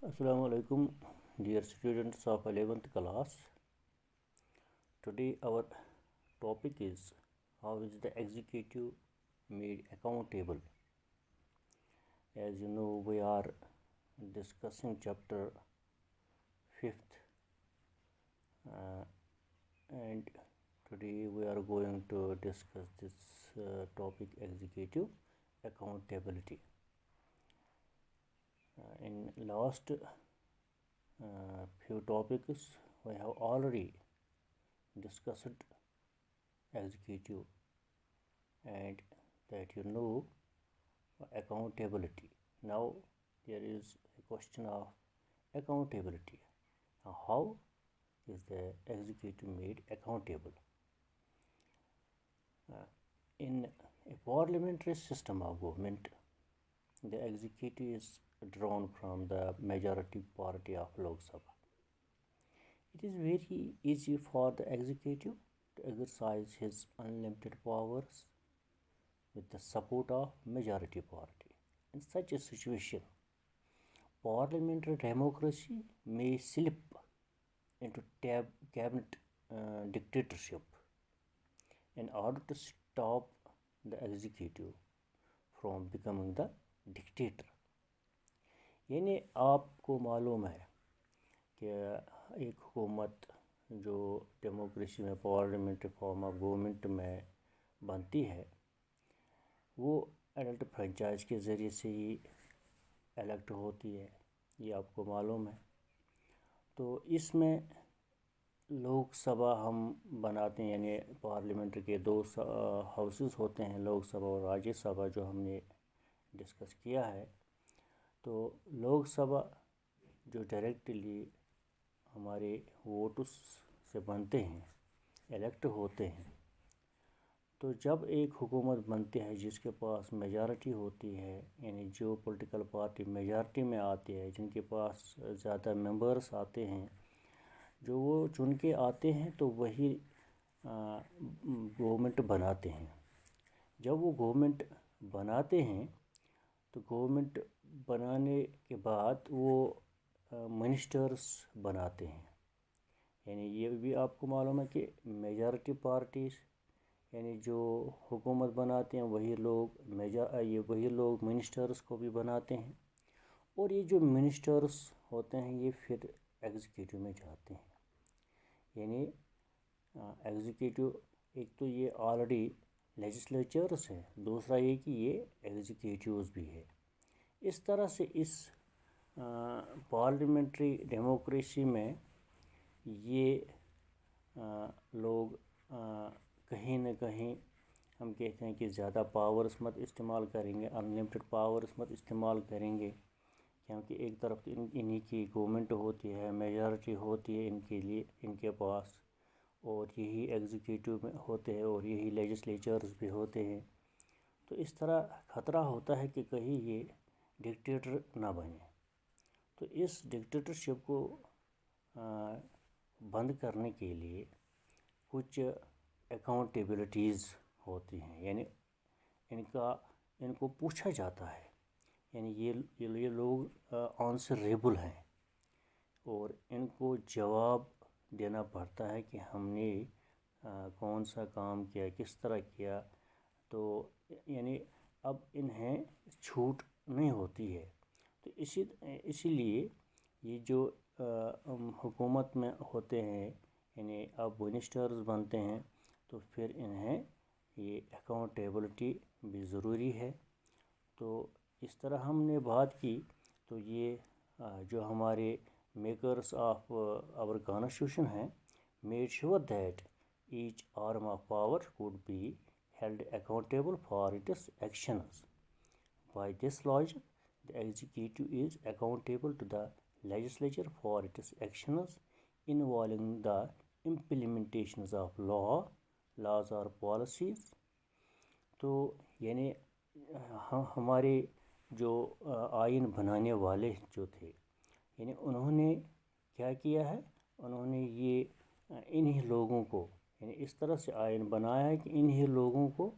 Assalamu alaikum, dear students of 11th class. Today our topic is how is the executive made accountable. As you know, we are discussing chapter 5th and today we are going to discuss this topic, executive accountability. In last few topics we have already discussed executive and that accountability. Now there is a question of accountability. Now, how is the executive made accountable? In a parliamentary system of government, the executive is drawn from the majority party of Lok Sabha. It is very easy for the executive to exercise his unlimited powers with the support of majority party. In such a situation, parliamentary democracy may slip into cabinet dictatorship in order to stop the executive from becoming the dictator. یعنی آپ کو معلوم ہے کہ ایک حکومت جو democracy میں پارلیمنٹری فارم آف گورنمنٹ میں بنتی ہے وہ ایڈلٹ فرنچائز کے ذریعے سے ہی الیکٹ ہوتی ہے، یہ آپ کو معلوم ہے. تو اس میں لوک سبھا ہم بناتے ہیں، یعنی پارلیمنٹ کے دو ہاؤسز ہوتے ہیں، لوک سبھا اور راجیہ سبھا، جو ہم نے ڈسکس کیا ہے. تو لوک سبھا جو ڈائریکٹلی ہمارے ووٹس سے بنتے ہیں، الیکٹ ہوتے ہیں. تو جب ایک حکومت بنتی ہے جس کے پاس میجارٹی ہوتی ہے، یعنی جو پولیٹیکل پارٹی میجارٹی میں آتی ہے، جن کے پاس زیادہ ممبرس آتے ہیں، جو وہ چن کے آتے ہیں، تو وہی گورنمنٹ بناتے ہیں. جب وہ گورنمنٹ بناتے ہیں تو گورنمنٹ بنانے کے بعد وہ منسٹرس بناتے ہیں. یعنی یہ بھی آپ کو معلوم ہے کہ میجارٹی پارٹیز یعنی جو حکومت بناتے ہیں وہی لوگ منسٹرس کو بھی بناتے ہیں، اور یہ جو منسٹرس ہوتے ہیں یہ پھر ایگزیکٹو میں جاتے ہیں. یعنی ایگزیکٹو ایک تو یہ آلریڈی لیجسلیچرس ہیں، دوسرا یہ کہ یہ ایگزیکٹوز بھی ہے. اس طرح سے اس پارلیمنٹری ڈیموکریسی میں یہ لوگ کہیں نہ کہیں ہم کہتے ہیں کہ زیادہ پاورس مت استعمال کریں گے، انلمیٹڈ پاورس مت استعمال کریں گے، کیونکہ ایک طرف انہی کی گورنمنٹ ہوتی ہے، میجارٹی ہوتی ہے ان کے پاس، اور یہی ایگزیکٹو میں ہوتے ہیں اور یہی لیجسلیچرز بھی ہوتے ہیں. تو اس طرح خطرہ ہوتا ہے کہ کہیں یہ ڈکٹیٹر نہ بنے. تو اس ڈکٹیٹرشپ کو بند کرنے کے لیے کچھ اکاؤنٹیبلٹیز ہوتی ہیں، یعنی ان کو پوچھا جاتا ہے، یعنی یہ لوگ آنسریبل ہیں اور ان کو جواب دینا پڑتا ہے کہ ہم نے کون سا کام کیا، کس طرح کیا. تو یعنی اب انہیں چھوٹ نہیں ہوتی ہے. تو اسی لیے یہ جو حکومت میں ہوتے ہیں، یعنی اب منسٹرز بنتے ہیں، تو پھر انہیں یہ اکاؤنٹیبلٹی بھی ضروری ہے. تو اس طرح ہم نے بات کی. تو یہ جو ہمارے میکرس آف آور کانسٹیٹیوشن ہیں made sure that each arm of power could be held accountable for its actions. By this logic, the executive is accountable to the legislature for its actions involving the implementations of laws or policies. تو یعنی ہمارے جو آئین بنانے والے جو تھے، یعنی انہوں نے کیا کیا ہے، انہوں نے یہ انہی لوگوں کو، یعنی اس طرح سے آئین بنایا ہے کہ انہی لوگوں کو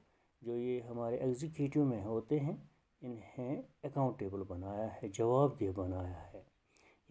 جو یہ ہمارے ایگزیکٹو میں ہوتے ہیں انہیں اکاؤنٹیبل بنایا ہے، جواب دہ بنایا ہے.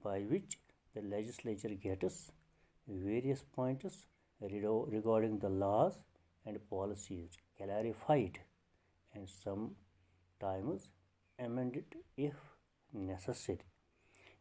by which the legislature gets various points regarding the laws and policies clarified and sometimes amended if necessary।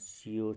CO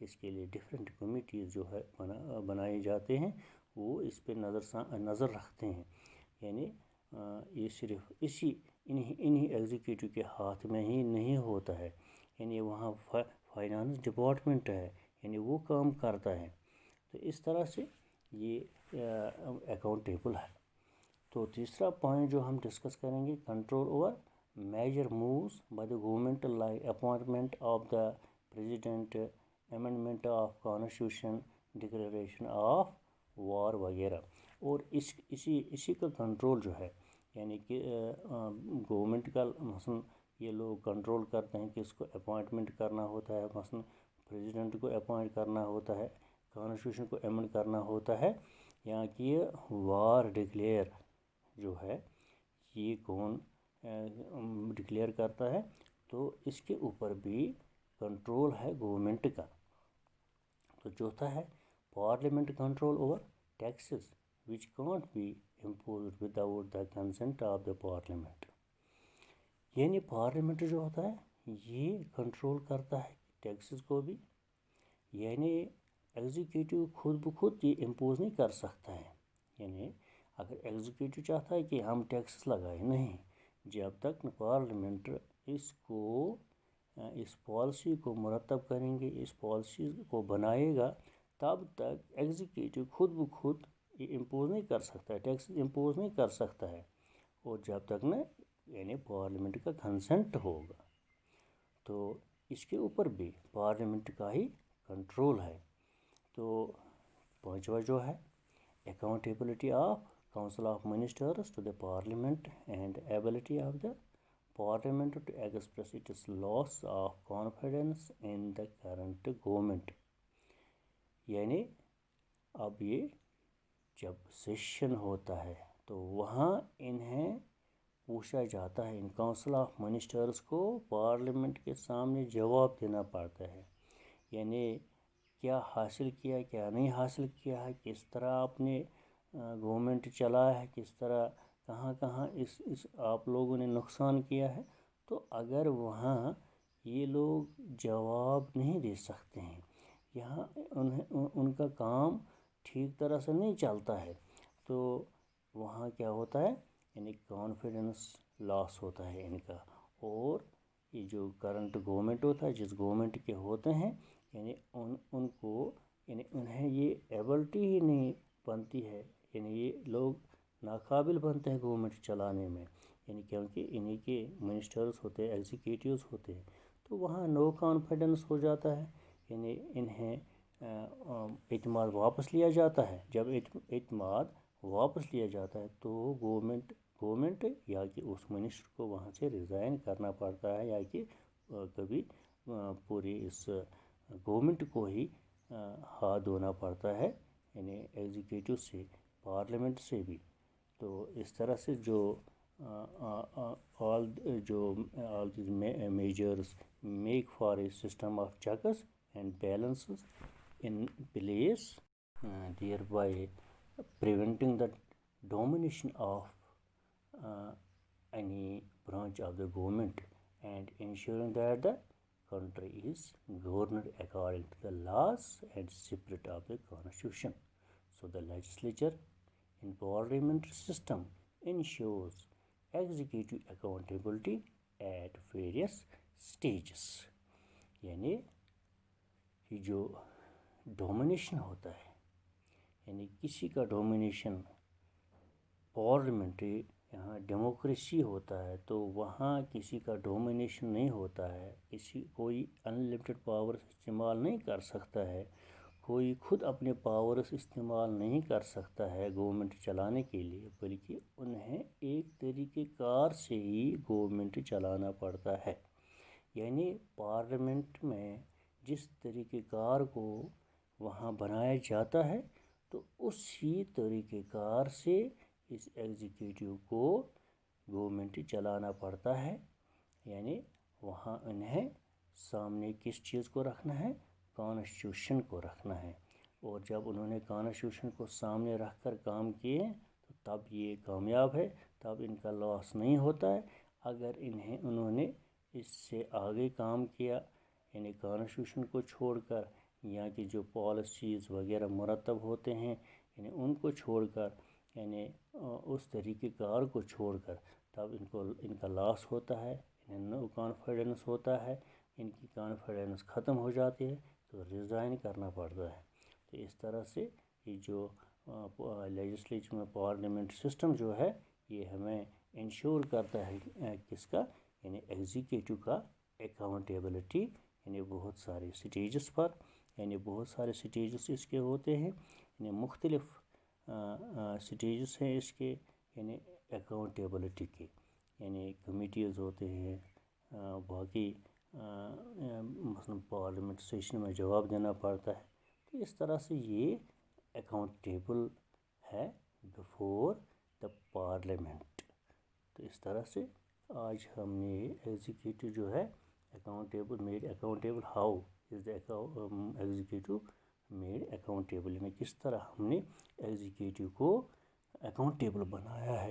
اس کے لیے ڈفرینٹ کمیٹیز جو ہے بنائے جاتے ہیں، وہ اس پہ نظر رکھتے ہیں. یعنی یہ صرف انہی ایگزیکٹو کے ہاتھ میں ہی نہیں ہوتا ہے، یعنی وہاں فائنانس ڈپارٹمنٹ ہے، یعنی وہ کام کرتا ہے. تو اس طرح سے یہ اکاؤنٹیبل ہے. تو تیسرا پوائنٹ جو ہم ڈسکس کریں گے، control over major moves by the government like appointment of the president, amendment of constitution, declaration of war وغیرہ. اور اسی کا کنٹرول جو ہے، یعنی کہ گورنمنٹ کا مثلاً یہ لوگ کنٹرول کرتے ہیں کہ اس کو اپوائنٹمنٹ کرنا ہوتا ہے، مثلاً پریزیڈنٹ کو اپوائنٹ کرنا ہوتا ہے، کانسٹیٹیوشن کو امینڈ کرنا ہوتا ہے، یا کہ یہ وار ڈکلیئر جو ہے یہ کون ڈکلیئر کرتا ہے. تو اس کے اوپر بھی کنٹرول ہے گورنمنٹ کا. تو چوتھا ہے parliament control over taxes which can't be imposed without the consent of the parliament. یعنی پارلیمنٹ جو ہوتا ہے یہ کنٹرول کرتا ہے ٹیکسز کو بھی، یعنی ایگزیکٹو خود بخود یہ امپوز نہیں کر سکتا ہے. یعنی اگر ایگزیکٹو چاہتا ہے کہ ہم ٹیکسز لگائیں، نہیں، جب تک پارلیمنٹ اس پالیسی کو مرتب کریں گے، اس پالیسی کو بنائے گا، تب تک ایگزیکٹو خود بخود یہ امپوز نہیں کر سکتا ہے، ٹیکسز امپوز نہیں کر سکتا ہے، اور جب تک نہ یعنی پارلیمنٹ کا کنسنٹ ہوگا. تو اس کے اوپر بھی پارلیمنٹ کا ہی کنٹرول ہے. تو پانچواں جو ہے accountability of council of ministers to the parliament and ability of the parliament to express its loss of confidence in the current government. یعنی اب یہ جب سیشن ہوتا ہے تو وہاں انہیں پوچھا جاتا ہے، ان کونسل آف منسٹرز کو پارلیمنٹ کے سامنے جواب دینا پڑتا ہے. یعنی کیا حاصل کیا، کیا نہیں حاصل کیا ہے، کس طرح آپ نے گورنمنٹ چلایا ہے، کس طرح کہاں کہاں اس آپ لوگوں نے نقصان کیا ہے. تو اگر وہاں یہ لوگ جواب نہیں دے سکتے ہیں، یہاں ان کا کام ٹھیک طرح سے نہیں چلتا ہے، تو وہاں کیا ہوتا ہے، یعنی کانفیڈنس لاس ہوتا ہے ان کا. اور یہ جو کرنٹ گورنمنٹ ہوتا ہے، جس گورنمنٹ کے ہوتے ہیں، یعنی ان کو یعنی انہیں یہ ایبلٹی ہی نہیں بنتی ہے، یعنی یہ لوگ ناقابل بنتے ہیں گورنمنٹ چلانے میں، یعنی کیونکہ انہی کے منسٹرز ہوتے ہیں، ایگزیکٹیوز ہوتے ہیں. تو وہاں نو کانفیڈنس ہو جاتا ہے، یعنی انہیں اعتماد واپس لیا جاتا ہے. جب اعتماد واپس لیا جاتا ہے تو گورنمنٹ یا کہ اس منسٹر کو وہاں سے ریزائن کرنا پڑتا ہے، یا کہ کبھی پوری اس گورنمنٹ کو ہی ہاتھ دھونا پڑتا ہے، یعنی ایگزیکٹو سے، پارلیمنٹ سے بھی. تو اس طرح سے all these measures make for a system of checks and balances in place, thereby preventing the domination of any branch of the government and ensuring that the country is governed according to the laws and spirit of the constitution. So the legislature in parliamentary system ensures executive accountability at various stages. یعنی یہ جو domination ہوتا ہے، یعنی کسی کا domination parliamentary, یہاں democracy ہوتا ہے تو وہاں کسی کا ڈومینیشن نہیں ہوتا ہے، کوئی انلمیٹڈ پاورز استعمال نہیں کر سکتا ہے، کوئی خود اپنے پاورز استعمال نہیں کر سکتا ہے گورنمنٹ چلانے کے لیے، بلکہ انہیں ایک طریقہ کار سے ہی گورنمنٹ چلانا پڑتا ہے. یعنی پارلیمنٹ میں جس طریقہ کار کو وہاں بنایا جاتا ہے تو اسی طریقہ کار سے اس ایگزیکٹو کو گورنمنٹ چلانا پڑتا ہے. یعنی وہاں انہیں سامنے کس چیز کو رکھنا ہے، کانسٹیٹیوشن کو رکھنا ہے. اور جب انہوں نے کانسٹیٹیوشن کو سامنے رکھ کر کام کیے تو تب یہ کامیاب ہے، تب ان کا لاس نہیں ہوتا ہے. اگر انہوں نے اس سے آگے کام کیا، یعنی کانسٹیٹیوشن کو چھوڑ کر یہاں کی جو پالیسیز وغیرہ مرتب ہوتے ہیں یعنی ان کو چھوڑ کر یعنی اس طریقہ کار کو چھوڑ کر تب ان کا لاس ہوتا ہے، انہیں نو کانفیڈنس ہوتا ہے، ان کی کانفیڈنس ختم ہو جاتی ہے تو ریزائن کرنا پڑتا ہے۔ تو اس طرح سے یہ جو لیجسلیچر میں پارلیمنٹ سسٹم جو ہے یہ ہمیں انشور کرتا ہے کس کا، یعنی ایگزیکیٹو کا اکاؤنٹیبلٹی، یعنی بہت سارے سٹیجز پر، یعنی بہت سارے سٹیجز اس کے ہوتے ہیں، یعنی مختلف سٹیجز ہیں اس کے، یعنی اکاؤنٹیبلٹی کے، یعنی کمیٹیز ہوتے ہیں، باقی مثلاً پارلیمنٹ سیشن میں جواب دینا پڑتا ہے، تو اس طرح سے یہ اکاؤنٹیبل ہے بفور دا پارلیمنٹ۔ تو اس طرح سے آج ہم نے ایگزیکیٹو جو ہے accountable made accountable, how is the executive made accountable, یعنی کس طرح ہم نے ایگزیکیٹو کو اکاؤنٹیبل بنایا ہے۔